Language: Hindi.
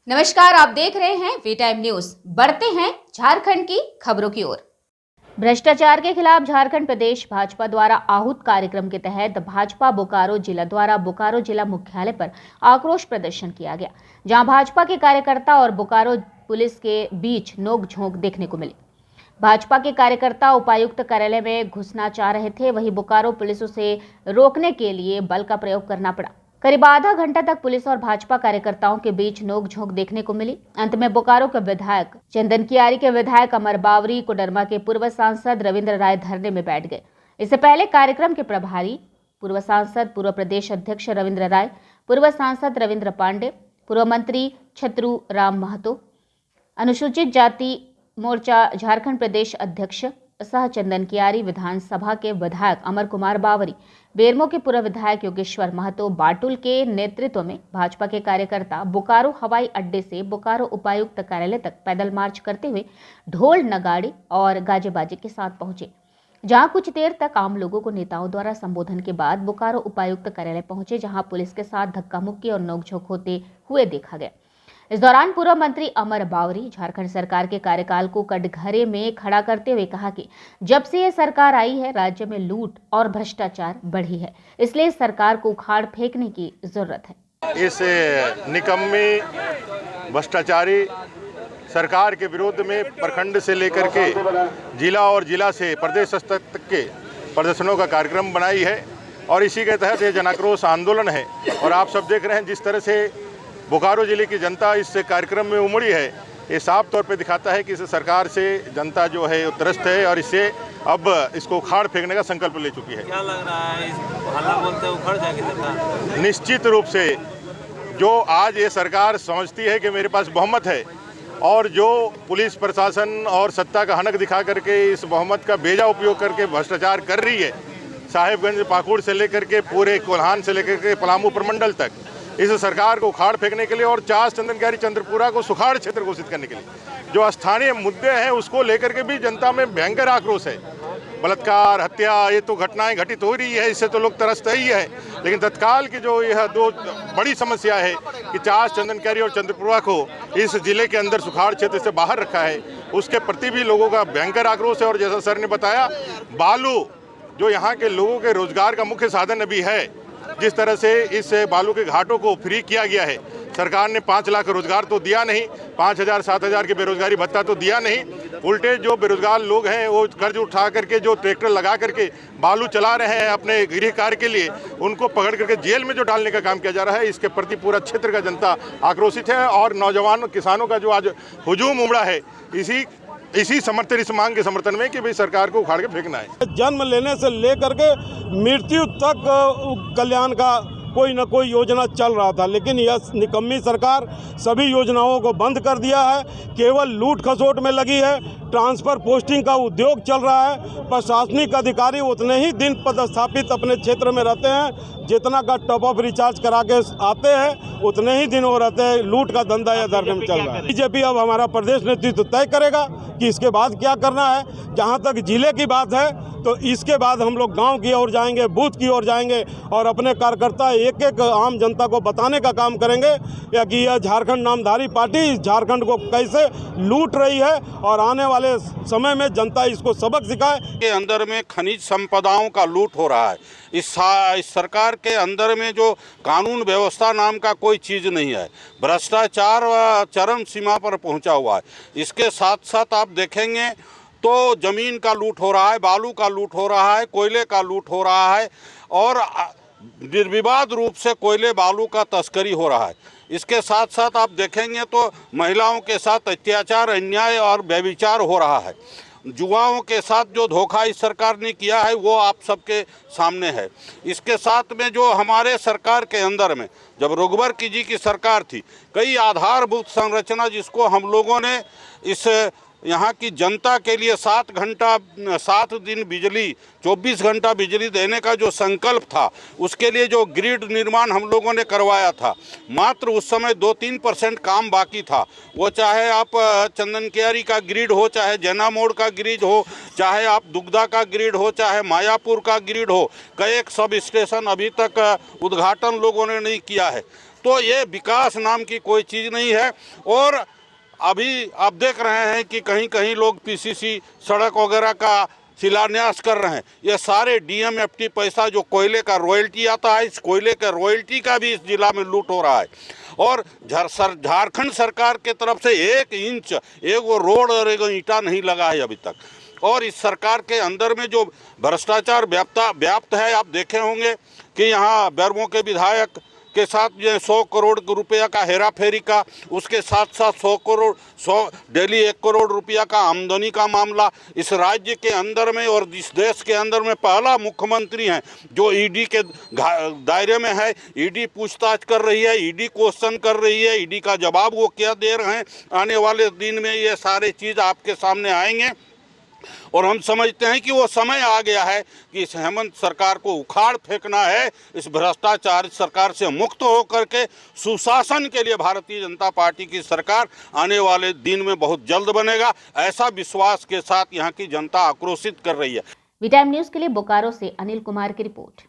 नमस्कार, आप देख रहे हैं वी टाइम न्यूज। बढ़ते हैं झारखंड की खबरों की ओर। भ्रष्टाचार के खिलाफ झारखंड प्रदेश भाजपा द्वारा आहूत कार्यक्रम के तहत भाजपा बोकारो जिला द्वारा बोकारो जिला मुख्यालय पर आक्रोश प्रदर्शन किया गया, जहां भाजपा के कार्यकर्ता और बोकारो पुलिस के बीच नोकझोंक देखने को मिली। भाजपा के कार्यकर्ता उपायुक्त कार्यालय में घुसना चाह रहे थे, वहीं बोकारो पुलिस उसे रोकने के लिए बल का प्रयोग करना पड़ा। करीब आधा घंटा तक पुलिस और भाजपा कार्यकर्ताओं के बीच नोकझोंक देखने को मिली। अंत में बोकारो के विधायक चंदन कियारी के विधायक अमर बावरी, कोडरमा के पूर्व सांसद रविंद्र राय धरने में बैठ गए। इससे पहले कार्यक्रम के प्रभारी पूर्व सांसद, पूर्व प्रदेश अध्यक्ष रविंद्र राय, पूर्व सांसद रविंद्र पांडे, पूर्व मंत्री छत्रु राम महतो, अनुसूचित जाति मोर्चा झारखंड प्रदेश अध्यक्ष सह चंदन कियारी, विधानसभा के विधायक अमर कुमार बावरी, बेरमो के पूर्व विधायक योगेश्वर महतो बाटुल के नेतृत्व में भाजपा के कार्यकर्ता बोकारो हवाई अड्डे से बोकारो उपायुक्त कार्यालय तक पैदल मार्च करते हुए ढोल नगाड़े और गाजेबाजे के साथ पहुंचे, जहां कुछ देर तक आम लोगों को नेताओं द्वारा संबोधन के बाद बोकारो उपायुक्त कार्यालय पहुंचे, जहां पुलिस के साथ धक्का मुक्की और नोकझोंक होते हुए देखा गया। इस दौरान पूर्व मंत्री अमर बावरी झारखंड सरकार के कार्यकाल को कटघरे में खड़ा करते हुए कहा कि जब से ये सरकार आई है, राज्य में लूट और भ्रष्टाचार बढ़ी है, इसलिए सरकार को उखाड़ फेंकने की जरूरत है। इस निकम्मी भ्रष्टाचारी सरकार के विरोध में प्रखंड से लेकर के जिला और जिला से प्रदेश स्तर तक के प्रदर्शनों का कार्यक्रम बनाई है और इसी के तहत ये जनाक्रोश आंदोलन है। और आप सब देख रहे हैं जिस तरह से बोकारो जिले की जनता इस कार्यक्रम में उमड़ी है, ये साफ तौर पे दिखाता है कि इस सरकार से जनता जो है त्रस्त है और इससे अब इसको उखाड़ फेंकने का संकल्प ले चुकी है। क्या लग रहा है, हल्ला बोलते उखड़ जाएगी सरकार? निश्चित रूप से जो आज ये सरकार समझती है कि मेरे पास बहुमत है और जो पुलिस प्रशासन और सत्ता का हनक दिखा करके इस बहुमत का बेजा उपयोग करके भ्रष्टाचार कर रही है, साहेबगंज पाकुड़ से लेकर के पूरे कोल्हान से लेकर के पलामू प्रमंडल तक, इस सरकार को उखाड़ फेंकने के लिए और चास चंदन कियारी चंद्रपुरा को सुखाड़ क्षेत्र घोषित करने के लिए जो स्थानीय मुद्दे हैं उसको लेकर के भी जनता में भयंकर आक्रोश है। बलात्कार, हत्या, ये तो घटनाएं घटित हो रही है, इससे तो लोग तरसते ही है, लेकिन तत्काल की जो यह दो बड़ी समस्या है कि चास चंदन कियारी और चंद्रपुरा को इस जिले के अंदर सुखाड़ क्षेत्र से बाहर रखा है, उसके प्रति भी लोगों का भयंकर आक्रोश है। और जैसा सर ने बताया, बालू जो यहाँ के लोगों के रोजगार का मुख्य साधन अभी है, जिस तरह से इस बालू के घाटों को फ्री किया गया है, सरकार ने 5 लाख रोजगार तो दिया नहीं, 5,000 7,000 के बेरोजगारी भत्ता तो दिया नहीं, उल्टे जो बेरोजगार लोग हैं वो कर्ज उठा करके जो ट्रैक्टर लगा करके बालू चला रहे हैं अपने गृह कार्य के लिए, उनको पकड़ करके जेल में जो डालने का काम किया जा रहा है, इसके प्रति पूरा क्षेत्र का जनता आक्रोशित है। और नौजवान किसानों का जो आज हुजूम उमड़ा है इसी समर्थन, इस मांग के समर्थन में कि भाई सरकार को उखाड़ के फेंकना है। जन्म लेने से लेकर के मृत्यु तक कल्याण का कोई न कोई योजना चल रहा था, लेकिन यह निकम्मी सरकार सभी योजनाओं को बंद कर दिया है, केवल लूट खसोट में लगी है। ट्रांसफ़र पोस्टिंग का उद्योग चल रहा है, प्रशासनिक अधिकारी उतने ही दिन पदस्थापित अपने क्षेत्र में रहते हैं, जितना का टॉप अप रिचार्ज करा के आते हैं उतने ही दिन वो रहते हैं। लूट का धंधा यह धरने में चल रहा है। बीजेपी अब हमारा प्रदेश नेतृत्व तय करेगा कि इसके बाद क्या करना है। जहाँ तक जिले की बात है तो इसके बाद हम लोग गांव की ओर जाएंगे, बूथ की ओर जाएंगे और अपने कार्यकर्ता एक एक आम जनता को बताने का काम करेंगे या कि यह झारखंड नामधारी पार्टी झारखंड को कैसे लूट रही है और आने वाले समय में जनता इसको सबक सिखाए। के अंदर में खनिज संपदाओं का लूट हो रहा है। इस सरकार के अंदर में जो कानून व्यवस्था नाम का कोई चीज़ नहीं है, भ्रष्टाचार चरम सीमा पर पहुंचा हुआ है। इसके साथ साथ आप देखेंगे तो ज़मीन का लूट हो रहा है, बालू का लूट हो रहा है, कोयले का लूट हो रहा है और निर्विवाद रूप से कोयले बालू का तस्करी हो रहा है। इसके साथ साथ आप देखेंगे तो महिलाओं के साथ अत्याचार, अन्याय और व्यभिचार हो रहा है। युवाओं के साथ जो धोखा इस सरकार ने किया है वो आप सबके सामने है। इसके साथ में जो हमारे सरकार के अंदर में जब रघुवर जी की सरकार थी, कई आधारभूत संरचना जिसको हम लोगों ने इस यहाँ की जनता के लिए 7 दिन बिजली, 24 घंटा बिजली देने का जो संकल्प था, उसके लिए जो ग्रिड निर्माण हम लोगों ने करवाया था, मात्र उस समय 2-3% काम बाकी था। वो चाहे आप चंदन कियारी का ग्रिड हो, चाहे जैना मोड़ का ग्रिड हो, चाहे आप दुग्धा का ग्रिड हो, चाहे मायापुर का ग्रिड हो, कई एक सब स्टेशन अभी तक उद्घाटन लोगों ने नहीं किया है। तो ये विकास नाम की कोई चीज़ नहीं है। और अभी आप देख रहे हैं कि कहीं कहीं लोग पीसीसी सड़क वगैरह का शिलान्यास कर रहे हैं। ये सारे डीएमएफटी पैसा जो कोयले का रॉयल्टी आता है, इस कोयले के रॉयल्टी का भी इस जिला में लूट हो रहा है। और झारखंड सरकार के तरफ से 1 इंच एगो रोड और एगो ईंटा नहीं लगा है अभी तक। और इस सरकार के अंदर में जो भ्रष्टाचार व्याप्त है, आप देखे होंगे कि यहाँ बेरमो के विधायक के साथ जो 100 करोड़ रुपया का हेरा फेरी का, उसके साथ साथ 100 डेली 1 करोड़ रुपया का आमदनी का मामला इस राज्य के अंदर में और इस देश के अंदर में पहला मुख्यमंत्री हैं जो ईडी के दायरे में है। ईडी पूछताछ कर रही है, ईडी क्वेश्चन कर रही है, ईडी का जवाब वो क्या दे रहे हैं। आने वाले दिन में ये सारे चीज़ आपके सामने आएंगे और हम समझते हैं कि वो समय आ गया है कि इस हेमंत सरकार को उखाड़ फेंकना है। इस भ्रष्टाचार सरकार से मुक्त होकर के सुशासन के लिए भारतीय जनता पार्टी की सरकार आने वाले दिन में बहुत जल्द बनेगा, ऐसा विश्वास के साथ यहाँ की जनता आक्रोशित कर रही है। वी टाइम न्यूज़ के लिए बोकारो से अनिल कुमार की रिपोर्ट।